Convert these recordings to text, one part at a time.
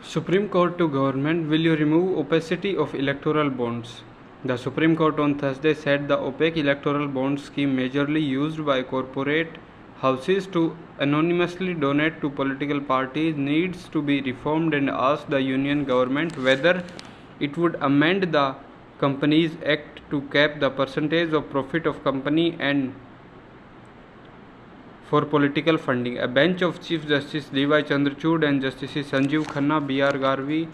Supreme Court to government, will you remove opacity of electoral bonds? The Supreme Court on Thursday said the opaque electoral bond scheme majorly used by corporate houses to anonymously donate to political parties needs to be reformed and asked the union government whether it would amend the Companies Act to cap the percentage of profit of company and for political funding. A bench of Chief Justice D.Y. Chandrachud and Justices Sanjeev Khanna, B.R. Garvey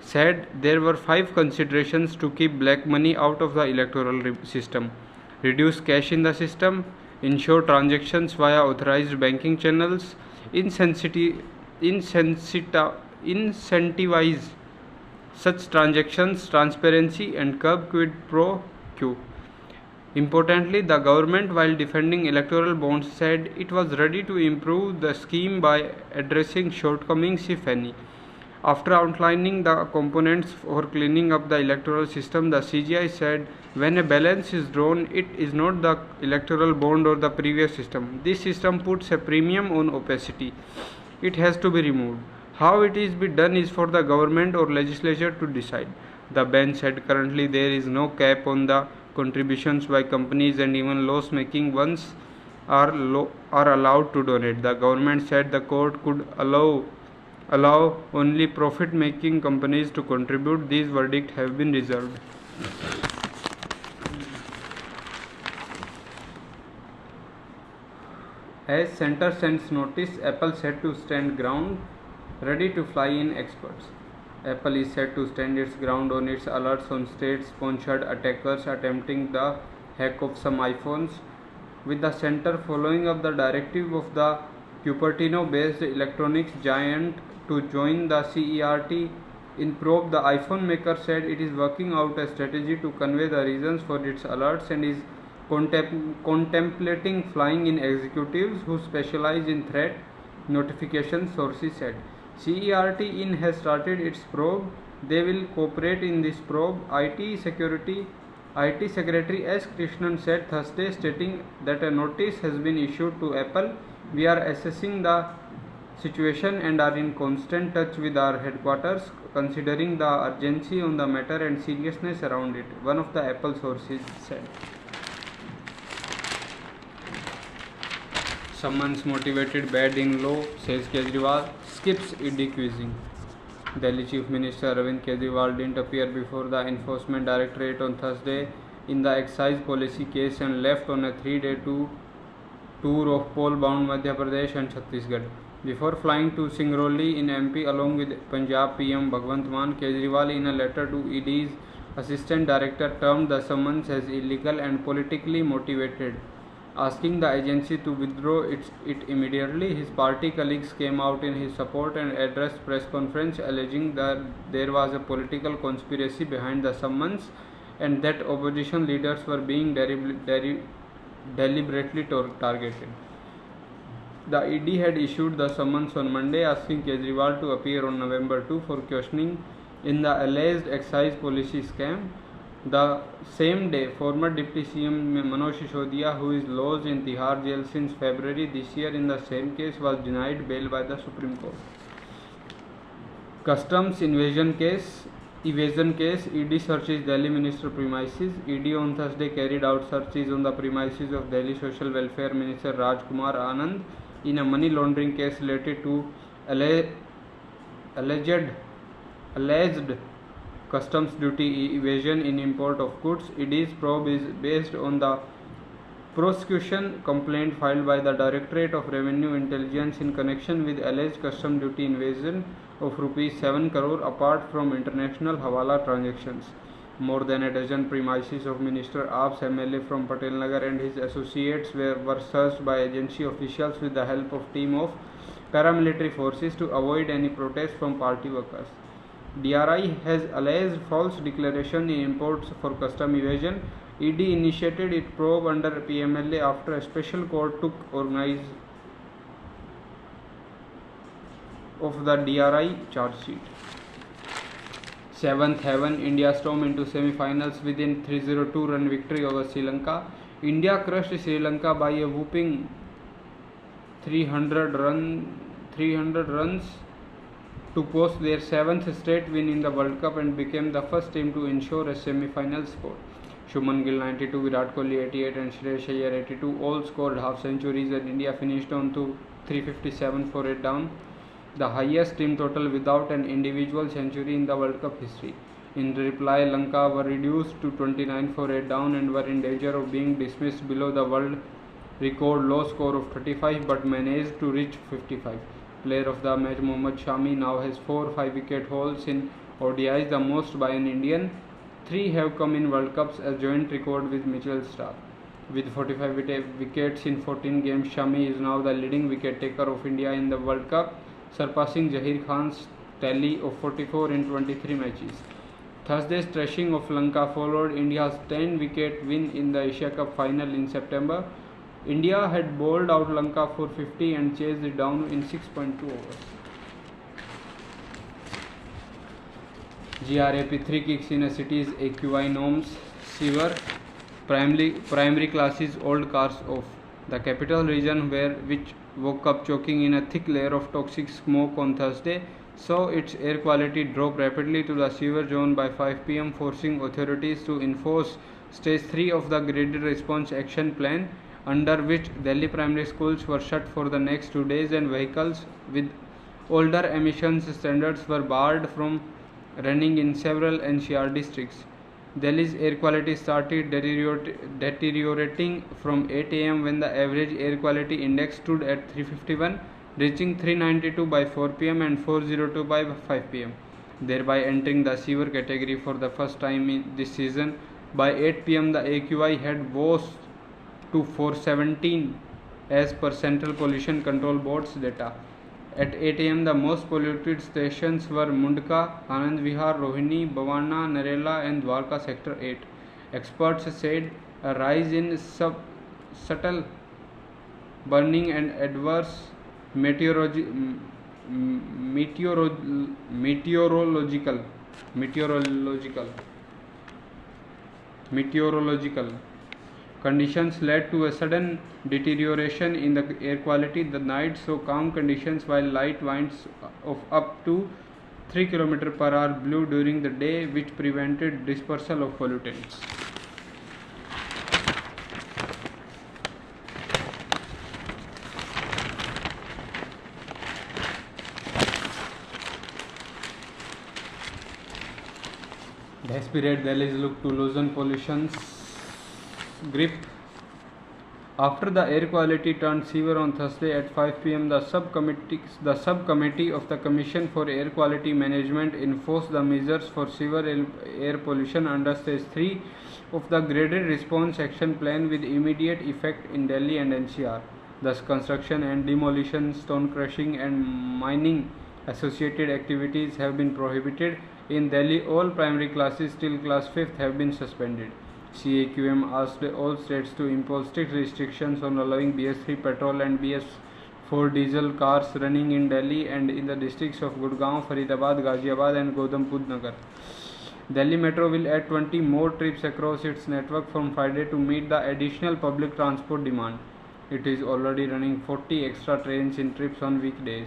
said there were 5 considerations to keep black money out of the electoral system: reduce cash in the system, ensure transactions via authorized banking channels, incentivize such transactions, transparency, and curb quid pro quo. Importantly, the government, while defending electoral bonds, said it was ready to improve the scheme by addressing shortcomings, if any. After outlining the components for cleaning up the electoral system, the CGI said when a balance is drawn, it is not the electoral bond or the previous system. This system puts a premium on opacity. It has to be removed. How it is be done is for the government or legislature to decide. The bench said currently there is no cap on the contributions by companies and even loss-making ones are allowed to donate. The government said the court could allow only profit-making companies to contribute. These verdicts have been reserved. As Center sends notice, Apple said to stand ground, ready to fly in experts. Apple is said to stand its ground on its alerts on state-sponsored attackers attempting the hack of some iPhones, with the center following up the directive of the Cupertino-based electronics giant to join the CERT in probe. The iPhone maker said it is working out a strategy to convey the reasons for its alerts and is contemplating flying in executives who specialize in threat notification, sources said. CERT in has started its probe. They will cooperate in this probe. IT Secretary S. Krishnan said Thursday, stating that a notice has been issued to Apple. We are assessing the situation and are in constant touch with our headquarters, considering the urgency on the matter and seriousness around it, one of the Apple sources said. Summons motivated bad-in-law, says Kejriwal, skips ED quizzing. Delhi Chief Minister Arvind Kejriwal didn't appear before the Enforcement Directorate on Thursday in the excise policy case and left on a 3-day tour of poll-bound Madhya Pradesh and Chhattisgarh. Before flying to Singrauli in MP along with Punjab PM Bhagwant Mann, Kejriwal in a letter to ED's Assistant Director termed the summons as illegal and politically motivated, asking the agency to withdraw it immediately. His party colleagues came out in his support and addressed press conference alleging that there was a political conspiracy behind the summons and that opposition leaders were being deliberately targeted. The ED had issued the summons on Monday, asking Kejriwal to appear on November 2 for questioning in the alleged excise policy scam. The same day, former Deputy CM Manoj Sisodiya, who is lodged in Tihar jail since February this year in the same case, was denied bail by the Supreme Court. Customs evasion case, ED searches Delhi Minister premises. ED on Thursday carried out searches on the premises of Delhi Social Welfare Minister Rajkumar Anand in a money laundering case related to alleged customs duty evasion in import of goods. ED's probe is based on the prosecution complaint filed by the Directorate of Revenue Intelligence in connection with alleged customs duty evasion of Rs 7 crore apart from international Hawala transactions. More than a dozen premises of Minister Abs MLA from Patel Nagar and his associates were searched by agency officials with the help of team of paramilitary forces to avoid any protest from party workers. DRI has alleged false declaration in imports for custom evasion. ED initiated its probe under PMLA after a special court took organize of the DRI charge sheet. 7th heaven, India stormed into semi-finals within 302-run victory over Sri Lanka. India crushed Sri Lanka by a whooping 300 runs to post their 7th straight win in the World Cup and became the first team to ensure a semi-final spot. Shubman Gill 92, Virat Kohli 88 and Shreyas Iyer 82 all scored half centuries and India finished on to 357 for 8 down, the highest team total without an individual century in the World Cup history. In reply, Lanka were reduced to 29 for 8 down and were in danger of being dismissed below the world record low score of 35 but managed to reach 55. Player of the match Mohammad Shami now has 4 5-wicket hauls in ODIs, the most by an Indian. 3 have come in World Cups, a joint record with Mitchell Starc. With 45 wickets in 14 games, Shami is now the leading wicket taker of India in the World Cup, surpassing Zaheer Khan's tally of 44 in 23 matches. Thursday's thrashing of Lanka followed India's 10-wicket win in the Asia Cup final in September. India had bowled out Lanka for 50 and chased it down in 6.2 overs. GRAP 3 kicks in a city's AQI norms. Sewer primary classes old cars off. The capital region, which woke up choking in a thick layer of toxic smoke on Thursday, saw its air quality drop rapidly to the severe zone by 5 pm, forcing authorities to enforce Stage 3 of the Graded Response Action Plan, under which Delhi primary schools were shut for the next 2 days and vehicles with older emissions standards were barred from running in several NCR districts. Delhi's air quality started deteriorating from 8 am when the average air quality index stood at 351, reaching 392 by 4 pm and 402 by 5 pm, thereby entering the severe category for the first time in this season. By 8 pm, the AQI had rose to 417 as per Central Pollution Control Board's data. At 8 am, the most polluted stations were Mundka, Anand Vihar, Rohini, Bhavana, Narela and Dwarka Sector 8. Experts said a rise in subtle burning and adverse meteorological conditions led to a sudden deterioration in the air quality. The night saw calm conditions while light winds of up to 3 km per hour blew during the day, which prevented dispersal of pollutants. Desperate Delhi's look to loosen pollution's grip. After the air quality turned severe on Thursday at 5 pm, the subcommittee of the Commission for Air Quality Management enforced the measures for severe air pollution under Stage 3 of the Graded Response Action Plan with immediate effect in Delhi and NCR. Thus, construction and demolition, stone crushing and mining associated activities have been prohibited. In Delhi, all primary classes till class 5th have been suspended. CAQM asked all states to impose strict restrictions on allowing BS3 petrol and BS4 diesel cars running in Delhi and in the districts of Gurgaon, Faridabad, Ghaziabad and Gautam Nagar. Delhi Metro will add 20 more trips across its network from Friday to meet the additional public transport demand. It is already running 40 extra trains in trips on weekdays.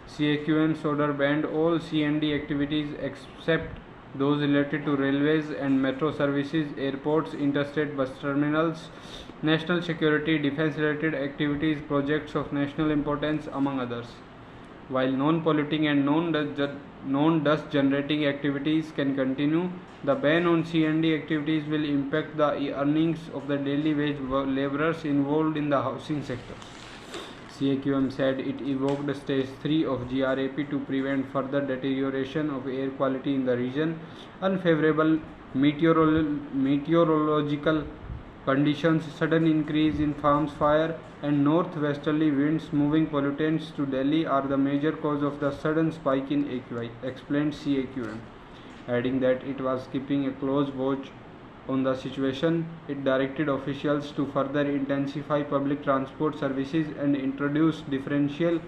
CAQM's order banned all C&D activities except those related to railways and metro services, airports, interstate bus terminals, national security, defense-related activities, projects of national importance, among others. While non-polluting and non-dust-generating activities can continue, the ban on C&D activities will impact the earnings of the daily wage labourers involved in the housing sector. CAQM said it evoked Stage 3 of GRAP to prevent further deterioration of air quality in the region. Unfavorable meteorological conditions, sudden increase in farms fire and northwesterly winds moving pollutants to Delhi are the major cause of the sudden spike in AQI, explained CAQM, adding that it was keeping a close watch on the situation. It directed officials to further intensify public transport services and introduce differential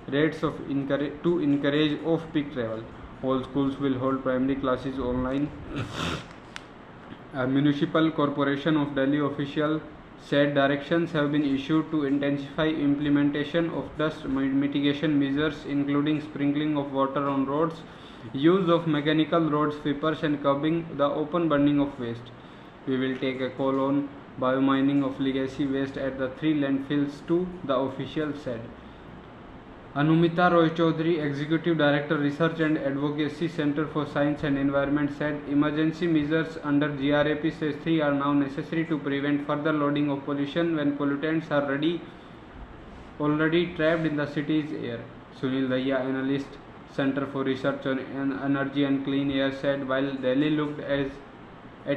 rates to encourage off-peak travel. All schools will hold primary classes online. A Municipal Corporation of Delhi official Said directions have been issued to intensify implementation of dust mitigation measures, including sprinkling of water on roads, use of mechanical road sweepers, and curbing the open burning of waste. We will take a call on biomining of legacy waste at the 3 landfills too, the official said. Anumita Roy Chaudhary, Executive Director, Research and Advocacy, Center for Science and Environment, said emergency measures under GRAP Stage 3 are now necessary to prevent further loading of pollution when pollutants are already trapped in the city's air. Sunil Daya, Analyst, Center for Research on Energy and Clean Air, said while Delhi looked at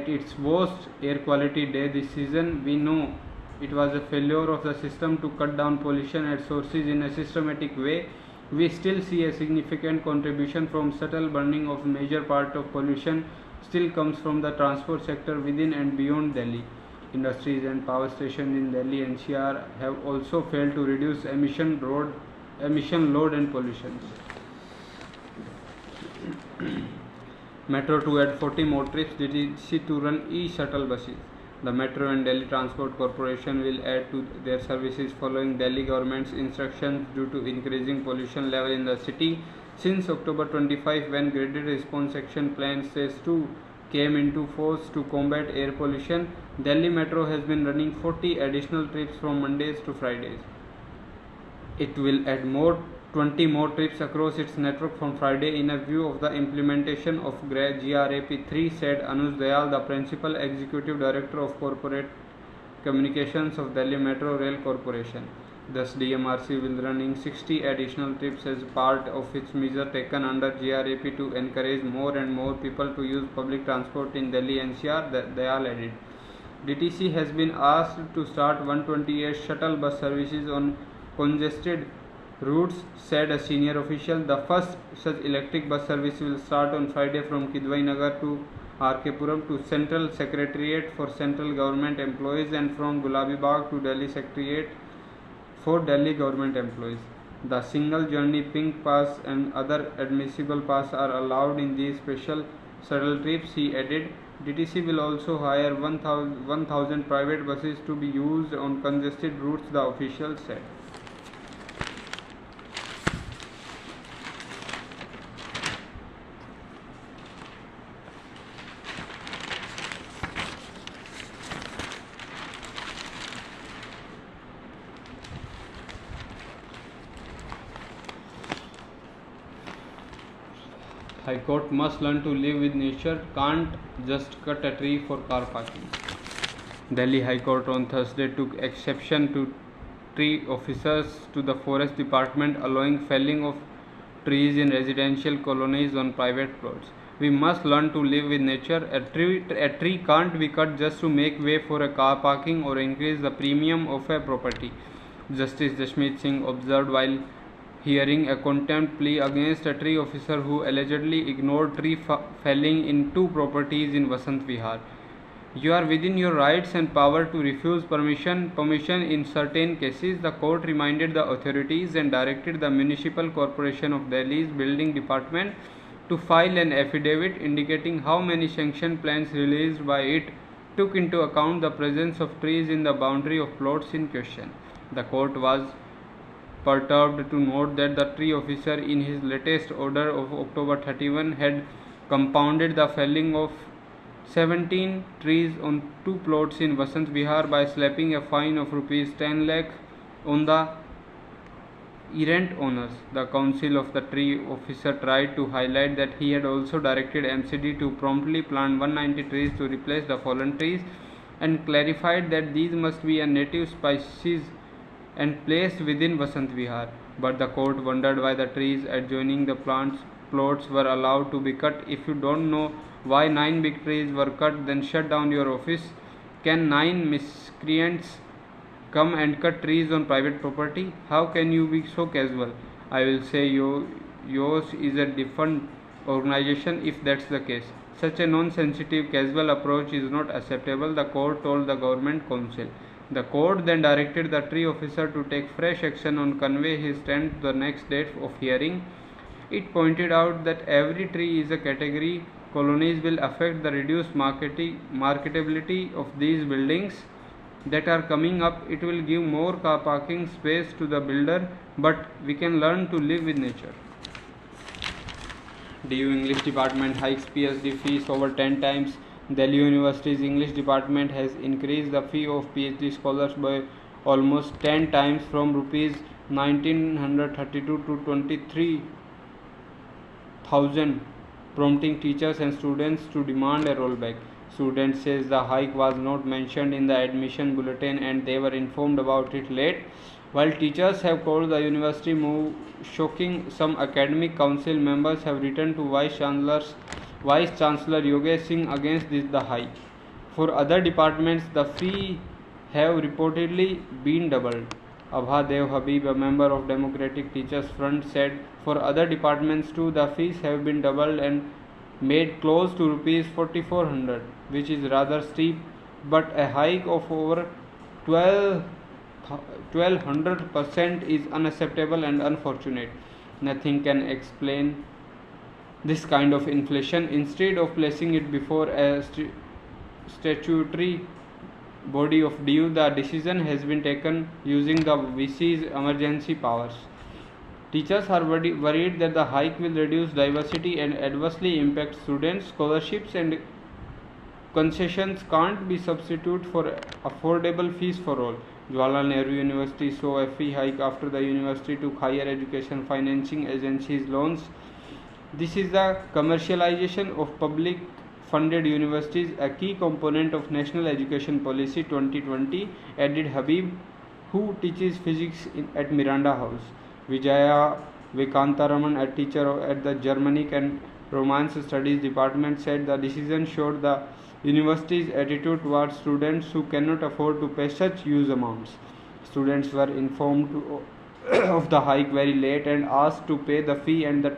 its worst air quality day this season, we know it was a failure of the system to cut down pollution at sources in a systematic way. We still see a significant contribution from subtle burning of major part of pollution still comes from the transport sector within and beyond Delhi. Industries and power stations in Delhi NCR have also failed to reduce emission load and pollution. Metro to add 40 more trips, DTC to run e-shuttle buses. The Metro and Delhi Transport Corporation will add to their services following Delhi government's instructions due to increasing pollution level in the city. Since October 25, when Graded Response Action Plan Stage 2 came into force to combat air pollution, Delhi Metro has been running 40 additional trips from Mondays to Fridays. It will add 20 more trips across its network from Friday in a view of the implementation of GRAP 3, said Anuj Dayal, the Principal Executive Director of Corporate Communications of Delhi Metro Rail Corporation. Thus, DMRC will running 60 additional trips as part of its measure taken under GRAP to encourage more and more people to use public transport in Delhi NCR, Dayal added. DTC has been asked to start 128 shuttle bus services on congested routes, said a senior official. The first such electric bus service will start on Friday from Kidwai Nagar to RK Puram to Central Secretariat for Central Government Employees and from Gulabi Bagh to Delhi Secretariat for Delhi Government Employees. The single journey Pink Pass and other admissible pass are allowed in these special shuttle trips, he added. DTC will also hire 1,000 private buses to be used on congested routes, the official said. High Court must learn to live with nature, can't just cut a tree for car parking. Delhi High Court on Thursday took exception to tree officers to the Forest Department allowing felling of trees in residential colonies on private plots. We must learn to live with nature. A tree can't be cut just to make way for a car parking or increase the premium of a property, Justice Jasmeet Singh observed while hearing a contempt plea against a tree officer who allegedly ignored tree felling in 2 properties in Vasant Vihar. You are within your rights and power to refuse permission in certain cases, the court reminded the authorities and directed the Municipal Corporation of Delhi's Building Department to file an affidavit indicating how many sanction plans released by it took into account the presence of trees in the boundary of plots in question. The court was perturbed to note that the tree officer in his latest order of October 31 had compounded the felling of 17 trees on 2 plots in Vasant Vihar by slapping a fine of rupees 10 lakh on the errant owners. The counsel of the tree officer tried to highlight that he had also directed MCD to promptly plant 190 trees to replace the fallen trees and clarified that these must be a native species and placed within Vasant Vihar, but the court wondered why the trees adjoining the plots were allowed to be cut. If you don't know why 9 big trees were cut, then shut down your office. Can 9 miscreants come and cut trees on private property? How can you be so casual? I will say yours is a different organization if that's the case. Such a non-sensitive casual approach is not acceptable, the court told the government counsel. The court then directed the tree officer to take fresh action and convey his stand to the next date of hearing. It pointed out that every tree is a category. Colonies will affect the reduced marketability of these buildings. that are coming up. It will give more car parking space to the builder, but we can learn to live with nature. DU English Department hikes PhD fees over 10 times. Delhi University's English Department has increased the fee of PhD scholars by almost 10 times from rupees 1932 to 23,000, prompting teachers and students to demand a rollback. Students says the hike was not mentioned in the admission bulletin and they were informed about it late. While teachers have called the university move shocking, some academic council members have written to Vice Chancellor Yogesh Singh against the hike. For other departments, the fee have reportedly been doubled. Abha Dev Habib, a member of Democratic Teachers Front, said for other departments too the fees have been doubled and made close to rupees 4400, which is rather steep, but a hike of over 1200% is unacceptable and unfortunate. Nothing can explain this kind of inflation. Instead of placing it before a statutory body of DU, the decision has been taken using the VC's emergency powers. Teachers are worried that the hike will reduce diversity and adversely impact students. Scholarships and concessions can't be substitute for affordable fees for all. Jawaharlal Nehru University saw a fee hike after the university took higher education financing agencies loans. This is the commercialization of public funded universities, a key component of National Education Policy 2020, added Habib, who teaches physics at Miranda House. Vijaya Vikantaraman, a teacher at the Germanic and Romance Studies Department, said the decision showed the university's attitude towards students who cannot afford to pay such huge amounts. Students were informed of the hike very late and asked to pay the fee and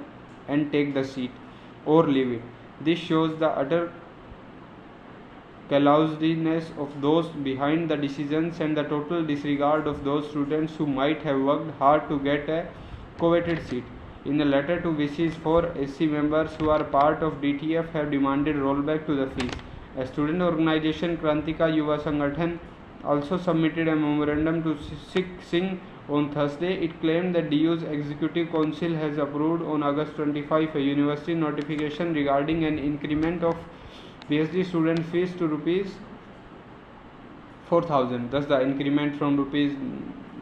take the seat or leave it. This shows the utter callousness of those behind the decisions and the total disregard of those students who might have worked hard to get a coveted seat. In a letter to VCs, 4 SC members who are part of DTF have demanded rollback to the fees. A student organization, Krantika Yuva Sangathan, also submitted a memorandum to Singh on Thursday. It claimed that DU's Executive Council has approved on August 25 a university notification regarding an increment of PhD student fees to rupees 4,000. Thus, the increment from rupees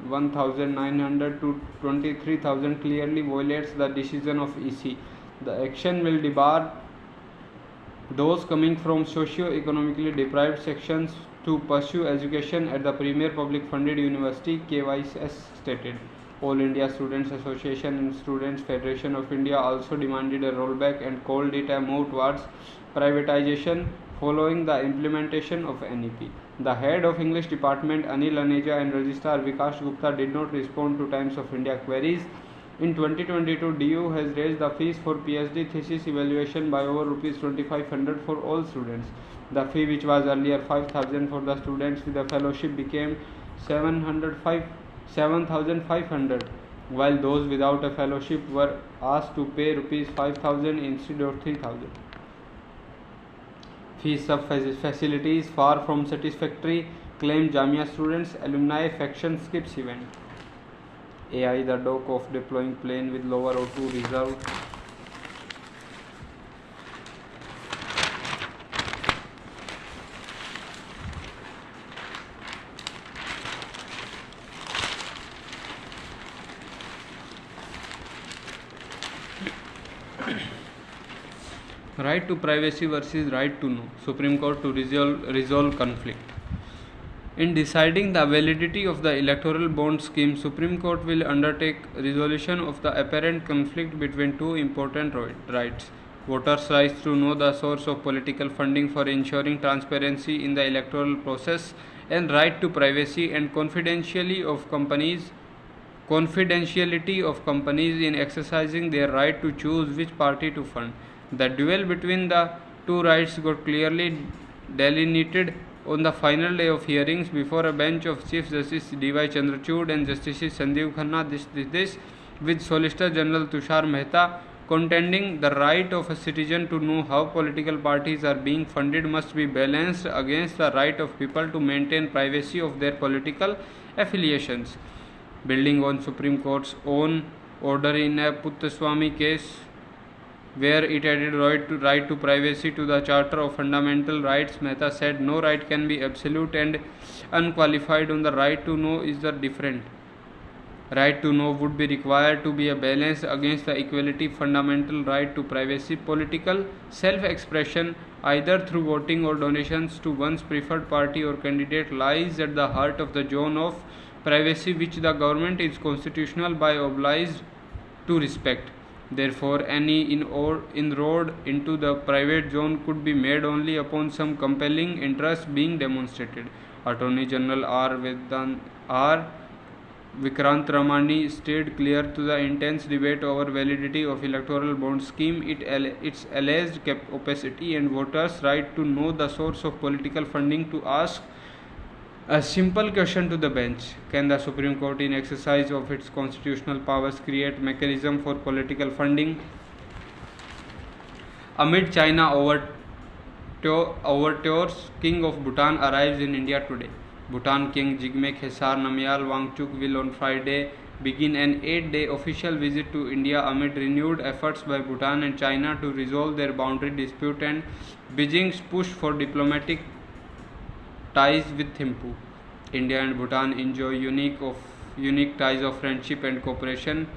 1,900 to 23,000 clearly violates the decision of EC. The action will debar those coming from socio-economically deprived sections to pursue education at the premier public funded university, KYS stated. All India Students Association and Students Federation of India also demanded a rollback and called it a move towards privatization following the implementation of NEP. The head of English Department, Anil Aneja, and Registrar Vikash Gupta did not respond to Times of India queries. In 2022, DU has raised the fees for PhD thesis evaluation by over rupees 2,500 for all students. The fee, which was earlier 5,000 for the students with a fellowship, became 7,500, while those without a fellowship were asked to pay rupees 5,000 instead of 3,000. Fees facility is far from satisfactory, claim Jamia students. Alumni faction skips event. AI, the dock of deploying plane with lower O2 reserve. Right to privacy versus right to know. Supreme Court to resolve conflict. In deciding the validity of the electoral bond scheme, Supreme Court will undertake resolution of the apparent conflict between two important rights: voters' rights to know the source of political funding for ensuring transparency in the electoral process, and right to privacy and confidentiality of companies in exercising their right to choose which party to fund. The duel between the two rights got clearly delineated on the final day of hearings before a bench of Chief Justice D.Y. Chandrachud and Justices Sanjeev Khanna, this with Solicitor General Tushar Mehta contending the right of a citizen to know how political parties are being funded must be balanced against the right of people to maintain privacy of their political affiliations. Building on Supreme Court's own order in a Puttaswamy case, where it added right to privacy to the Charter of Fundamental Rights, Mehta said no right can be absolute and unqualified on the right to know is the different. Right to know would be required to be a balance against the equality fundamental right to privacy. Political self-expression, either through voting or donations to one's preferred party or candidate, lies at the heart of the zone of privacy which the government is constitutional by obliged to respect. Therefore, any inroad into the private zone could be made only upon some compelling interest being demonstrated. Attorney General R. Vikrant Ramani stayed clear to the intense debate over validity of electoral bond scheme, its alleged opacity, and voters' right to know the source of political funding, to ask a simple question to the bench: can the Supreme Court, in exercise of its constitutional powers, create mechanism for political funding? Amid China overtures, King of Bhutan arrives in India today. Bhutan King Jigme Khesar Namgyal Wangchuk will on Friday begin an 8-day official visit to India amid renewed efforts by Bhutan and China to resolve their boundary dispute and Beijing's push for diplomatic ties with Thimphu. India and Bhutan enjoy unique ties of friendship and cooperation,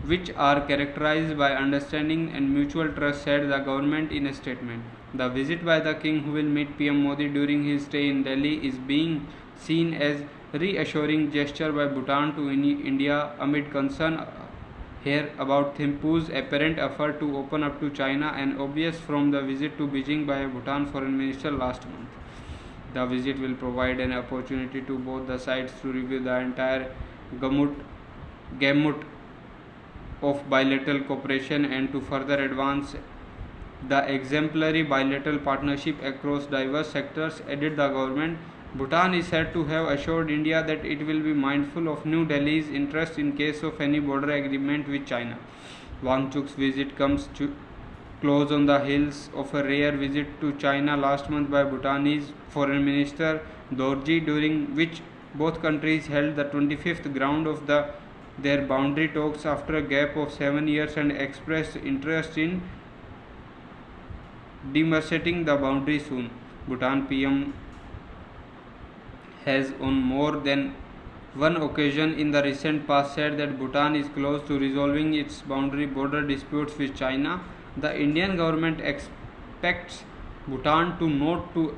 which are characterized by understanding and mutual trust, said the government in a statement. The visit by the king, who will meet PM Modi during his stay in Delhi, is being seen as reassuring gesture by Bhutan to India amid concern here about Thimphu's apparent effort to open up to China, and obvious from the visit to Beijing by Bhutan foreign minister last month. The visit will provide an opportunity to both the sides to review the entire gamut of bilateral cooperation and to further advance the exemplary bilateral partnership across diverse sectors, added the government. Bhutan is said to have assured India that it will be mindful of New Delhi's interest in case of any border agreement with China. Wangchuk's visit comes to close on the heels of a rare visit to China last month by Bhutanese Foreign Minister Dorji, during which both countries held the 25th round of their boundary talks after a gap of 7 years and expressed interest in demarcating the boundary soon. Bhutan PM has on more than one occasion in the recent past said that Bhutan is close to resolving its border disputes with China. The Indian government expects Bhutan to not to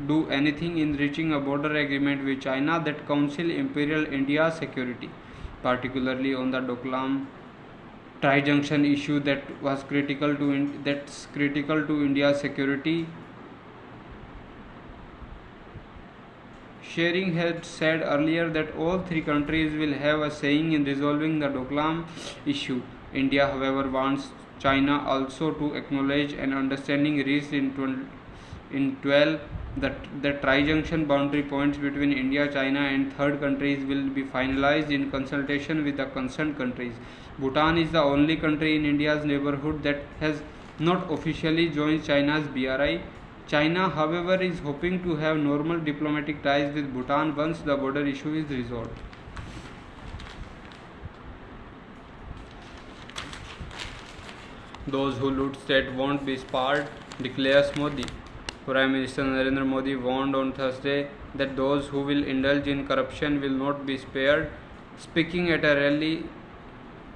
do anything in reaching a border agreement with China that counsel Imperial India's security, particularly on the Doklam tri-junction issue that's critical to India's security. Shering had said earlier that all three countries will have a saying in resolving the Doklam issue. India, however, wants China also to acknowledge an understanding reached in 12 that the tri-junction boundary points between India, China and third countries will be finalized in consultation with the concerned countries. Bhutan is the only country in India's neighborhood that has not officially joined China's BRI. China, however, is hoping to have normal diplomatic ties with Bhutan once the border issue is resolved. Those who loot state won't be spared, declares Modi. Prime Minister Narendra Modi warned on Thursday that those who will indulge in corruption will not be spared. Speaking at a rally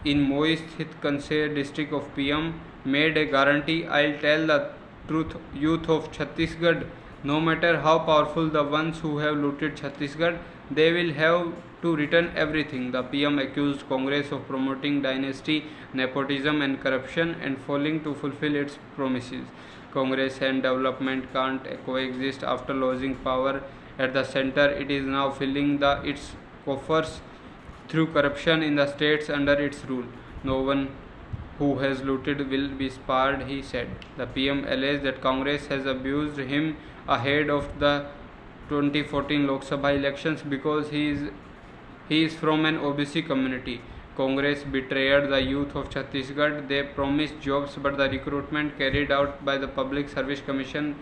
in Moist-Hit Kanser district of PM, made a guarantee: "I'll tell the truth, youth of Chhattisgarh. No matter how powerful the ones who have looted Chhattisgarh, they will have to return everything." The PM accused Congress of promoting dynasty, nepotism and corruption and failing to fulfill its promises. Congress and development can't coexist. After losing power at the center, it is now filling its coffers through corruption in the states under its rule. No one who has looted will be spared, he said. The PM alleged that Congress has abused him ahead of the 2014 Lok Sabha elections because he is from an OBC community. Congress betrayed the youth of Chhattisgarh. They promised jobs, but the recruitment carried out by the Public Service Commission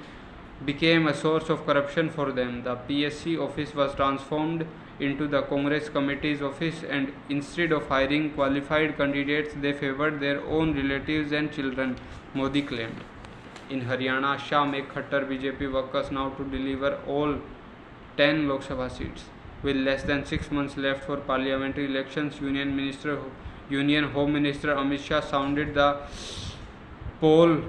became a source of corruption for them. The PSC office was transformed into the Congress committee's office, and instead of hiring qualified candidates, they favored their own relatives and children, Modi claimed. In Haryana, Shah make Khattar BJP workers now to deliver all 10 Lok Sabha seats. With less than 6 months left for parliamentary elections, Union Home Minister Amit Shah sounded the poll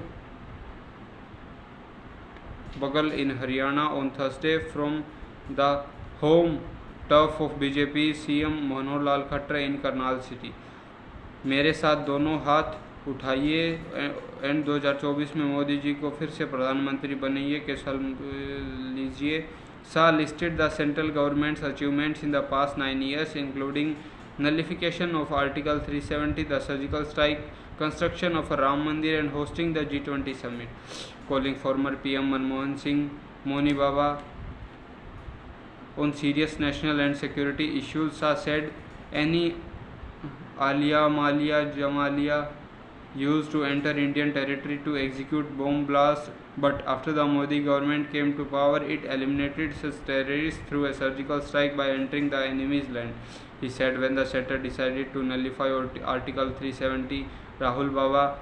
bugle in Haryana on Thursday from the home turf of BJP CM Manohar Lal Khattar in Karnal city. मेरे साथ दोनों हाथ उठाइए and 2024 में मोदी जी को फिर से प्रधानमंत्री बनाइए के संकल्प लीजिए. Shah listed the central government's achievements in the past 9 years, including nullification of Article 370, the surgical strike, construction of a Ram Mandir and hosting the G20 summit. Calling former PM Manmohan Singh Moni Baba on serious national and security issues, Shah said any Alia Malia Jamalia used to enter Indian territory to execute bomb blasts, but after the Modi government came to power, it eliminated such terrorists through a surgical strike by entering the enemy's land. He said when the center decided to nullify Article 370, Rahul Baba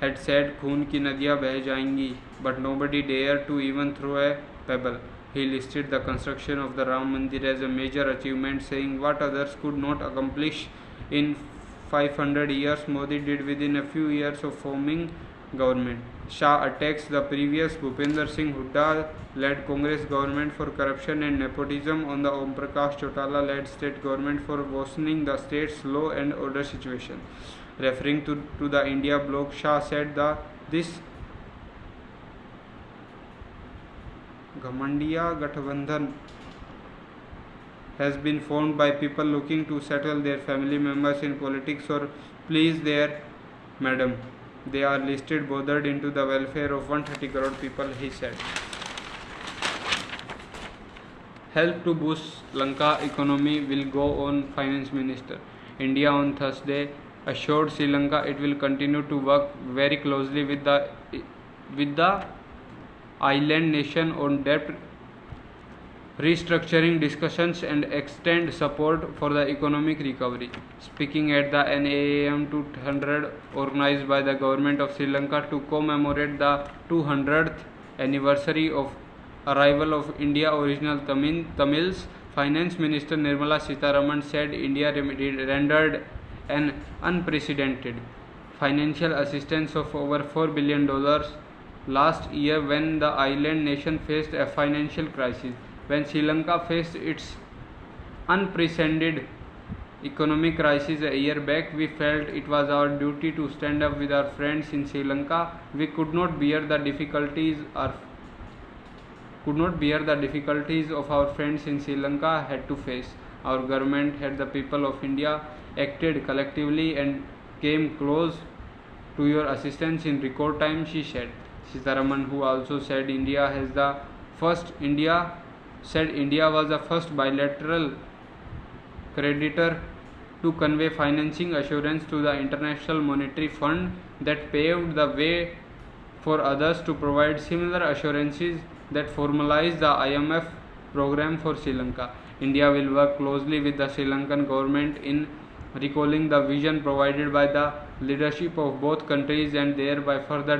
had said खून की नदियाँ बह जाएंगी, but nobody dared to even throw a pebble. He listed the construction of the Ram Mandir as a major achievement, saying what others could not accomplish in 500 years, Modi did within a few years of forming government. Shah attacks the previous Bhupender Singh Hooda-led Congress government for corruption and nepotism on the Om Prakash Chautala-led state government for worsening the state's law and order situation. Referring to the India bloc, Shah said that this Ghamandiya Gathbandhan has been formed by people looking to settle their family members in politics or please their madam. They are listed bothered into the welfare of 130 crore people, he said. Help to boost Lanka economy will go on, Finance Minister. India on Thursday assured Sri Lanka it will continue to work very closely with the island nation on debt restructuring discussions and extend support for the economic recovery. Speaking at the NAAM 200 organized by the government of Sri Lanka to commemorate the 200th anniversary of arrival of India original Tamils, Finance Minister Nirmala Sitharaman said India rendered an unprecedented financial assistance of over $4 billion last year when the island nation faced a financial crisis. When Sri Lanka faced its unprecedented economic crisis a year back, we felt it was our duty to stand up with our friends in Sri Lanka. We could not bear the difficulties of our friends in Sri Lanka had to face. Our government had the people of India acted collectively and came close to your assistance in record time, she said. Sitharaman, who also said India was the first bilateral creditor to convey financing assurance to the International Monetary Fund that paved the way for others to provide similar assurances that formalized the IMF program for Sri Lanka. India will work closely with the Sri Lankan government in recalling the vision provided by the leadership of both countries and thereby further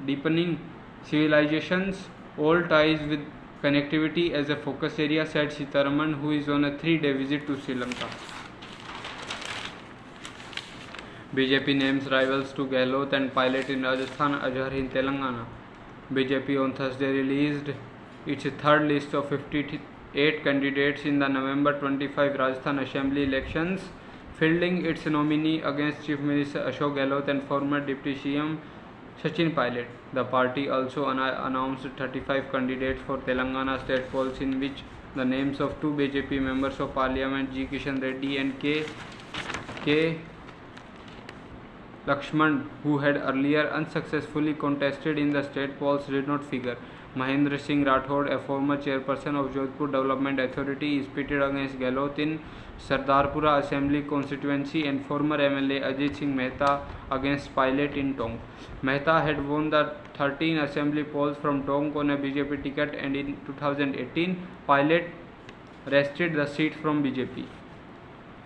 deepening civilization's old ties with connectivity as a focus area, said Sitharaman, who is on a 3-day visit to Sri Lanka. BJP names rivals to Gehlot and Pilot in Rajasthan, Azhar in Telangana. BJP on Thursday released its third list of 58 candidates in the November 25 Rajasthan Assembly elections, fielding its nominee against Chief Minister Ashok Gehlot and former Deputy CM Sachin Pilot. The party also announced 35 candidates for Telangana state polls, in which the names of 2 BJP members of Parliament, G. Kishan Reddy and K. Lakshman, who had earlier unsuccessfully contested in the state polls, did not figure. Mahendra Singh Rathod, a former chairperson of Jodhpur Development Authority, is pitted against Gehlot in Sardarpura Assembly constituency and former MLA Ajit Singh Mehta against Pilot in Tonk. Mehta had won the 13 assembly polls from Tonk on a BJP ticket, and in 2018 Pilot wrested the seat from BJP.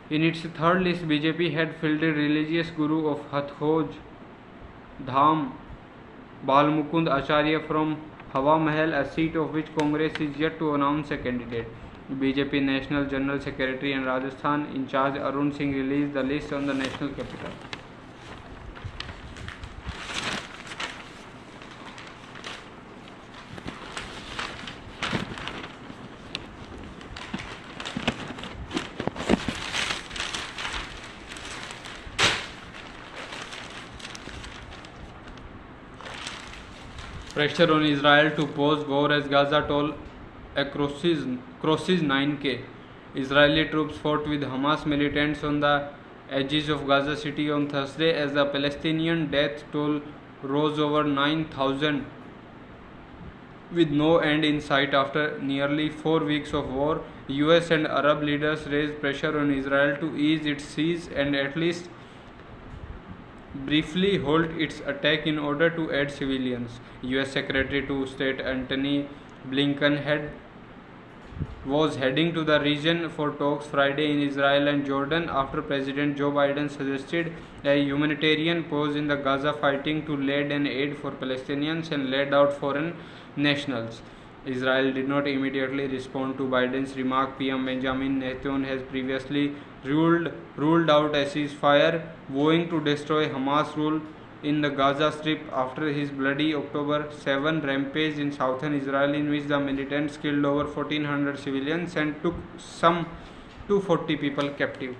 In its third list, BJP had fielded religious guru of Hathoj Dham Balmukund Acharya from Hawa Mahal, a seat of which Congress is yet to announce a candidate. BJP National General Secretary and Rajasthan in charge Arun Singh released the list on the national capital. Pressure on Israel to pause war as Gaza toll crosses 9K. Israeli troops fought with Hamas militants on the edges of Gaza City on Thursday as the Palestinian death toll rose over 9,000 with no end in sight after nearly 4 weeks of war. US and Arab leaders raised pressure on Israel to ease its siege and at least briefly halt its attack in order to aid civilians. US Secretary to State Antony Blinken was heading to the region for talks Friday in Israel and Jordan after President Joe Biden suggested a humanitarian pause in the Gaza fighting to lead an aid for Palestinians and laid out foreign nationals. Israel did not immediately respond to Biden's remark. PM Benjamin Netanyahu has previously ruled out a ceasefire, vowing to destroy Hamas rule in the Gaza Strip after his bloody October 7 rampage in southern Israel, in which the militants killed over 1,400 civilians and took some 240 people captive.